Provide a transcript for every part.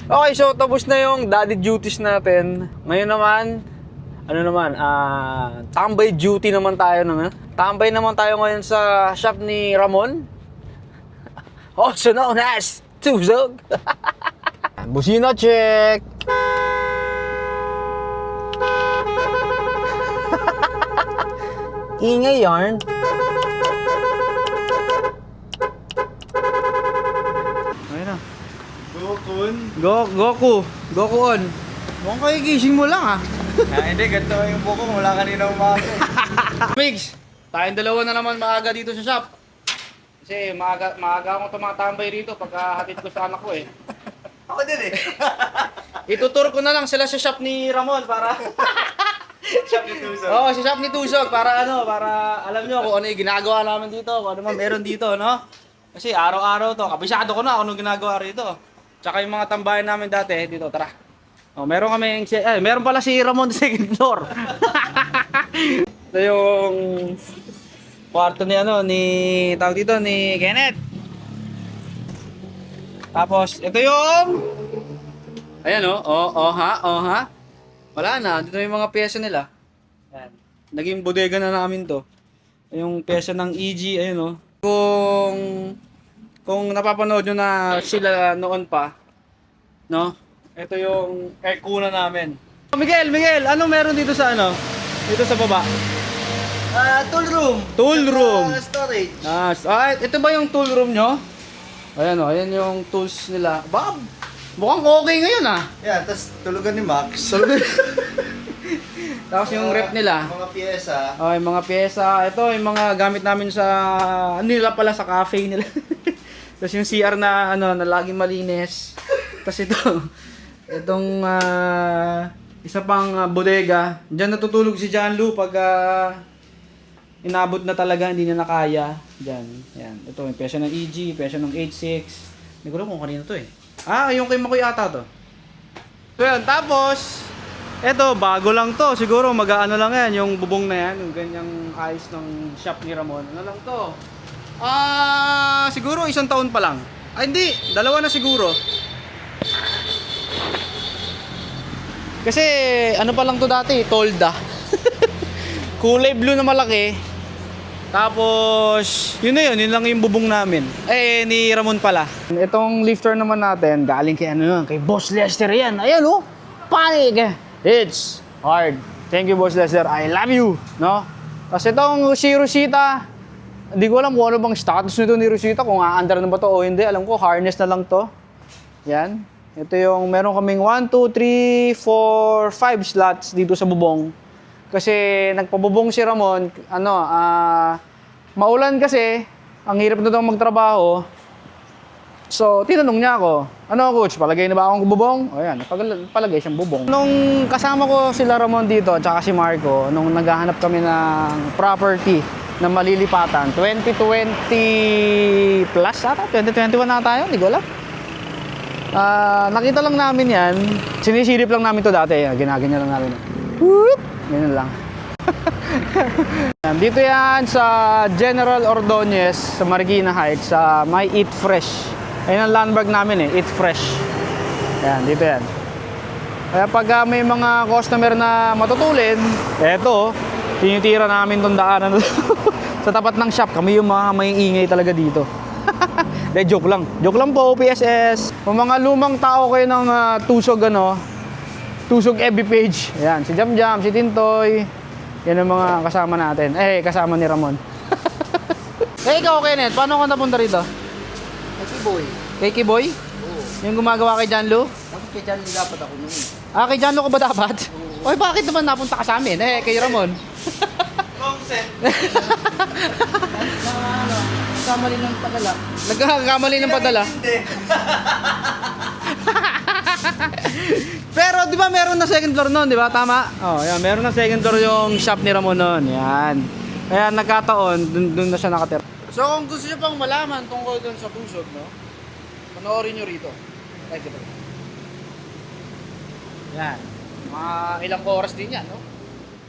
Okay, so tapos na yung daddy duties natin. Ngayon naman, tambay duty naman tayo naman. Tambay naman tayo ngayon sa shop ni Ramon. Also known as Tuzog. Busina check. Ingay yarn. Ayun na. Goku on. Mukhang kayo gising mo lang ah. Hindi, ganito yung buko mula kanina umaga. Migs, tayong dalawa na naman maaga dito sa shop. Kasi maaga akong tumatambay rito pagka hatid ko sa anak ko eh. Ako din eh. Itutur ko na lang sila sa shop ni Ramon para Shop ni Tuso. Oo, sa shop ni Tusog para para alam nyo kung ano yung ginagawa namin dito, kung ano man meron dito, no? Kasi araw-araw to, kabisado ko na kung anong ginagawa rito. Tsaka yung mga tambayan namin dati, dito, tara. Oh, meron kami meron pala si Ramon sa second floor. Ito yung kwarto ni tawag dito ni Kenneth. Tapos ito yung ayan oh ha. Wala na, dito yung mga pyesa nila. Ayan. Naging bodega na namin to. Yung pyesa ng EG, ayun kung napapanood nyo na sila noon pa, no? Ito yung aircuna namin. Miguel, anong meron dito sa Dito sa baba? Tool room. Tool room. Storage. Ito ba yung tool room nyo? Ayan ayan yung tools nila. Bob, mukhang okay ngayon ah. Yan, tapos tulugan ni Max. Tapos yung rep nila. Mga pyesa. Okay, mga pyesa. Ito yung mga gamit namin sa nila pala sa cafe nila. Tapos yung CR na na laging malinis. Tapos itong isa pang bodega. Diyan natutulog si Janlu pag inabot na talaga, hindi na nakaya. Diyan. Yan. Ito yung pyesa ng EG, pyesa ng 86. Hindi ko alam kung kanino to eh. Yung kay Makoy ata to. So yan, tapos eto, bago lang to. Siguro mag-aano lang yan, yung bubong na yan, yung ganyang ayos ng shop ni Ramon. Ano lang to? Siguro 1 taon pa lang. Hindi, 2 na siguro. Kasi ano pa lang to dati, tolda. Kulay blue na malaki. Tapos, yun lang yung bubong namin. Ni Ramon pala. Itong lifter naman natin, galing kay kay Boss Lester yan. Ayan panig. It's hard. Thank you, Boss Lester. I love you. No? Tapos itong si Rosita, hindi ko alam kung ano bang status nito ni Rosita, kung aandar na ba to o hindi. Alam ko, harness na lang to. Yan. Ito yung, meron kaming 1, 2, 3, 4, 5 slots dito sa bubong. Kasi nagpabubong si Ramon, maulan kasi, ang hirap na daw magtrabaho. So, tinanong niya ako, coach, palagay na ba akong bubong? O yan, palagay siyang bubong. Nung kasama ko sila Ramon dito, at saka si Marco, nung naghahanap kami ng property na malilipatan, 2020 plus ata, 2021 na tayo, hindi ko alam. Nakita lang namin yan, sinisilip lang namin to dati, ginaganyan lang namin. Whoop! Ganyan lang. Dito yan sa General Ordonez, sa Marikina Heights, sa may Eat Fresh. Ayun ang landmark namin Eat Fresh. Ayan, dito yan. Kaya pag may mga customer na matutulin, eto, tinitira namin itong daanan sa tapat ng shop. Kami yung mga may ingay talaga dito. Joke lang. Joke lang po, PSS. Kung mga lumang tao kayo ng Tusog, Tusog FB page. Ayan, si Jamjam, si Tintoy. Yan ang mga kasama natin. Kasama ni Ramon. Ikaw, Kenneth, paano ka napunta rito? Kay Kiboy. Kay Kiboy? Oo. Yung gumagawa kay Janlo? Tapos kay Janlo dapat ako noon. Kay Janlo ka ba dapat? Oy, bakit naman napunta ka sa amin? Kay Ramon. Wrong set. Nagkamali ng padala. Nagkakamali ng padala? Hindi. Pero di ba meron na second floor noon, di ba? Tama? Yan, meron na second floor yung shop ni Ramon noon. Yan. Kaya nagkataon, dun na siya nakatira. So kung gusto niyo pang malaman tungkol dun sa Tusog, panoorin niyo rito. Dito. Yan. Mga ilang oras din yan, no?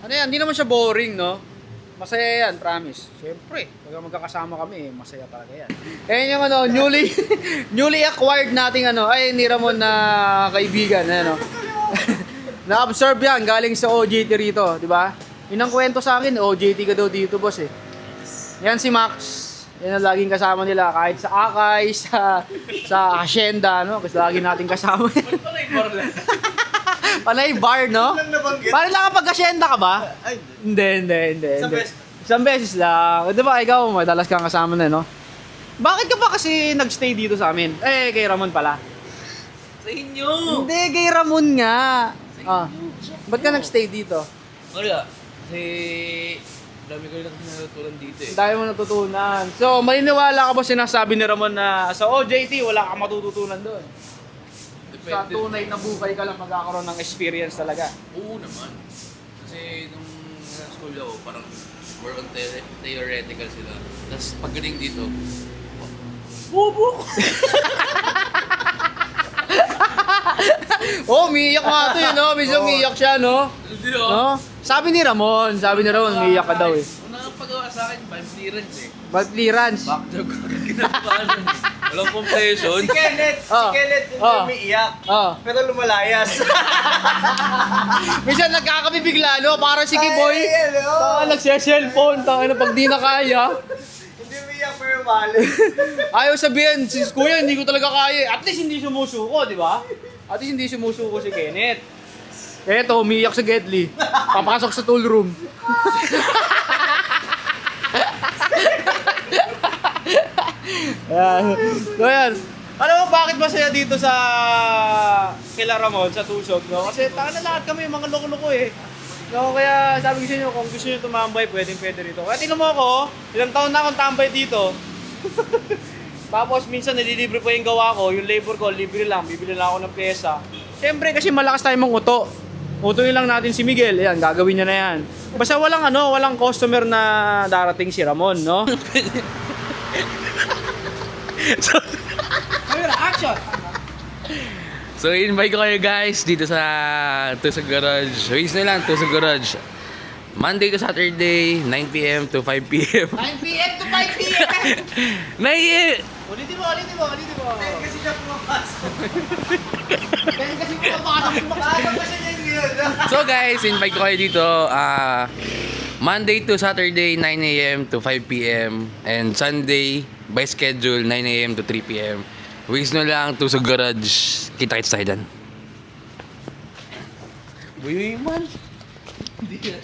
Ano yan, hindi naman siya boring, no? Masaya yan, promise. Siyempre, pag magkakasama kami, masaya talaga yan. Ayan yung newly acquired nating ni Ramon na kaibigan. Ayan, na-observe yan, galing sa OJT rito, di ba? Yun ang kwento sa akin, OJT ka daw dito, boss eh. Yan si Max. Yan ang laging kasama nila kahit sa Akay, sa Hacienda, no? Kasi lagi natin kasama. Panay bar, no? Paano lang kapag Hacienda ka ba? Ay, Hindi. Isang beses. Isang beses lang. Di ba, ikaw, madalas kang kasama na, no? Bakit ka ba kasi nagstay dito sa amin? Eh, kay Ramon pala. sa inyo! Hindi, kay Ramon nga. Ba't ka nagstay dito? Wala. Kasi dami ko rin natutunan dito eh. Dahil mo natutunan. So, maniniwala ka ba sinasabi ni Ramon na sa OJT, wala kang matututunan doon? Sa tunay na buhay ka lang magkakaroon ng experience talaga. Oo naman. Kasi nung nasa school ako, parang more on theoretical sila. Tapos pagdating dito, bubuk! Oh, umiiyak nga ito no? Medyo umiiyak siya, no? Hindi No? Sabi ni Ramon, umiiyak ka daw eh. Ang nakapagawa sa akin, vibe clearance eh. But clearance. Backjog ko ginagawa. Walang compression. Si Kenneth yung umiiyak. Pero lumalayas. Minsan nagkakabibigla, no? Parang si Kiboy. Ay, ano? Nagsiya-cellphone. Tangina pag di na kaya. Hindi umiiyak pero mali. Ayaw sabihin, si Kuya, hindi ko talaga kaya. At least hindi sumusuko, di ba? At least hindi sumusuko si Kenneth. Eto, umiiyak si Gedli. Papasok sa tool room. Yan. So yan. Alam mo bakit masaya dito sa kila Ramon, sa Tusog, no? Kasi na lahat kami mga loko-loko eh. No, kaya sabi ko sa inyo, kung gusto nyo tumambay, pwede dito. Kaya tingnan mo ako, ilang taon na akong tambay dito. Tapos minsan nililibre pa yung gawa ko, yung labor ko, libre lang, bibili lang ako ng pyesa. Siyempre kasi malakas tayo mong uto. Utuin lang natin si Miguel, ayan, gagawin niya na yan. Basta walang customer na darating si Ramon, no? Action! So invite ko kayo guys dito sa Tusog Garage. Ways na lang, Tusog Garage. Monday to Saturday, 9 p.m. to 5 p.m. 9 p.m. to 5 p.m. Ulitin mo. Kasi siya pumapasok. Kaya kasi pumapasok. Paano ba siya yan yun? So guys, invite ko kayo dito Monday to Saturday, 9 a.m. to 5 p.m. And Sunday, by schedule, 9 a.m. to 3 p.m. Ways na lang, Tusog Garage. Kita-kits tayo dyan. Buyoy man. Hindi na